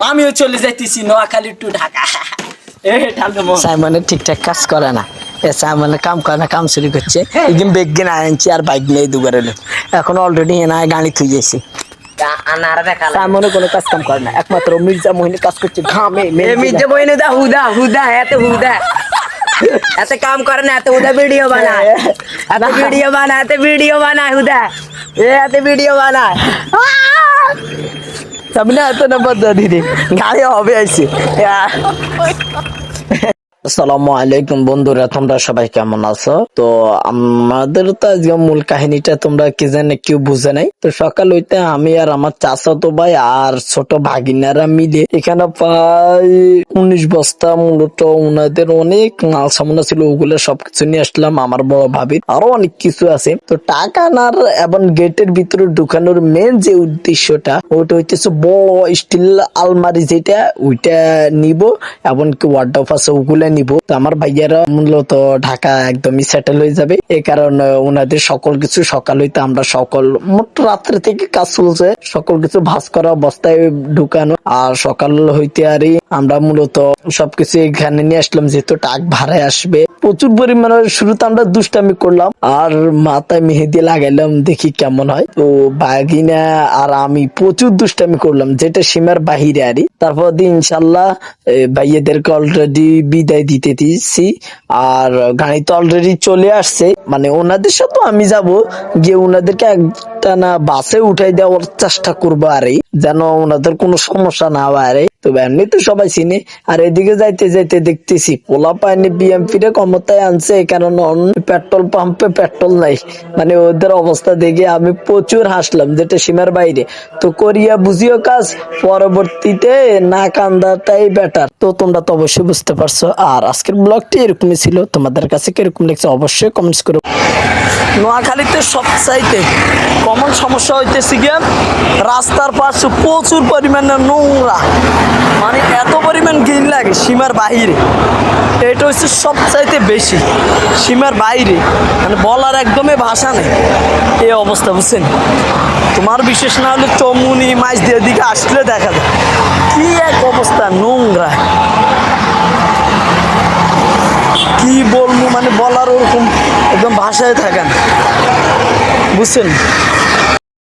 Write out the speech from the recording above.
আমিও চলে যাইতেছি নোয়াখালী টু ঢাকা। সাইমনে ঠিকঠাক কাজ করে না, সাইমনে কাম করে না, কাম চুরি করছে। একদিন বেগ কিনে আনছি আর বাইক নিয়ে দুবার এলো, এখন অলরেডি এনে গাড়ি থুই যাইছি। সাইমনে কোনো কাজ কাম করে না, একমাত্র মির্জা মোহিনী কাজ করছে ঘামে। মির্জা মোহিনী দা হুদা হুদা এত হুদা এত কাম করে না, এত হুদা ভিডিও বানায়, এত ভিডিও বানায়, এত ভিডিও বানায় হুদা, এত ভিডিও বানায়। সামনে এত নম্বর দিদি গাড়ি হবে আইছে। আসসালামু আলাইকুম বন্ধুরা, তোমরা সবাই কেমন আছো? তো আমাদের তো আজকে মূল কাহিনীটা তোমরা কি জানে কেউ বুঝে নাই। তো সকাল হইতে আমি আর আমার চাচাতো ভাই আর ছোট ভাগিনারা মিলে এখানে প্রায় 19 বস্তা মূলত ওনাদের অনেক মাল সামনা ছিল, ওগুলো সবকিছু নিয়ে আসলাম। আমার বড় ভাবির আরো অনেক কিছু আছে। তো টাকা আনার এবং গেটের ভিতরে ঢুকানোর মেন যে উদ্দেশ্যটা ওটা হইতেছে বড় স্টিল আলমারি, যেটা ওইটা নিব, এমনকি ওয়ার্ডরোব আছে ওগুলা নিব। তো আমার ভাইয়ারা মূলত ঢাকা একদমই সেটেল হয়ে যাবে, এই কারণে ওনাদের সকল কিছু সকাল হইতে আমরা সকল মোট রাত্রে থেকে কাজ চলছে, সকল কিছু ভাঁজ করা, বস্তায় ঢুকানো। আর সকাল হইতে আরই আমরা মূলত সবকিছু এখানে নিয়ে আসলাম, যেহেতু টাক ভাড়ায় আসবে প্রচুর পরিমাণে। শুরুতে আমরা দুষ্টামি করলাম আর মাথায় মেহেদি লাগাইলাম, দেখি কেমন হয়। তো বাগিনা আর আমি প্রচুর দুষ্টামি করলাম, যেটা সীমার বাহিরে আরই। তারপর দিন ইনশাল্লাহ ভাইয়াদেরকে অলরেডি বিদায় দিতে দিচ্ছি, আর গাড়ি তো অলরেডি চলে আসছে। মানে ওনাদের সাথে আমি যাব গিয়ে ওনাদেরকে একটা না বাসে উঠাই দেওয়ার চেষ্টা করবো আরে, যেন ওনাদের কোনো সমস্যা না হয় আরে। তো এমনি তো সবাই চিনে। আর এদিকে যাইতে যাইতে দেখতেছি পোলা পায়নি বিএমপি রে ক্ষমতায় আনছে, কারণ পেট্রোল পাম্পে পেট্রোল নাই। মানে ওদের অবস্থা দেখে আমি প্রচুর হাসলাম, যেটা সীমার বাইরে। তো করিয়া বুঝিও কাজ, পরবর্তীতে না কান্দাটাই বেটার। তো তোমরা তো অবশ্যই বুঝতে পারছো। আর আজকের ব্লগটি এরকমই ছিল, তোমাদের কাছে কিরকম লাগছে অবশ্যই কমেন্টস করো। নোয়াখালীতে সবচাইতে কমন সমস্যা হইতেছে গিয়া রাস্তার পাশে প্রচুর পরিমাণে নোংরা, মানে এত পরিমাণ ঘিন লাগে সীমার বাইরে। এটা হচ্ছে সবচাইতে বেশি সীমার বাইরে, মানে বলার একদমই ভাষা নেই এই অবস্থা, বুঝছেন? তোমার বিশেষ না হলে চমুনি মাছ দিয়ে দিকে আসলে দেখা যায় কি এক অবস্থা, নোংরা কি বলবো, মানে বলার ওরকম একদম ভাষায় থাকে না, বুঝছেন?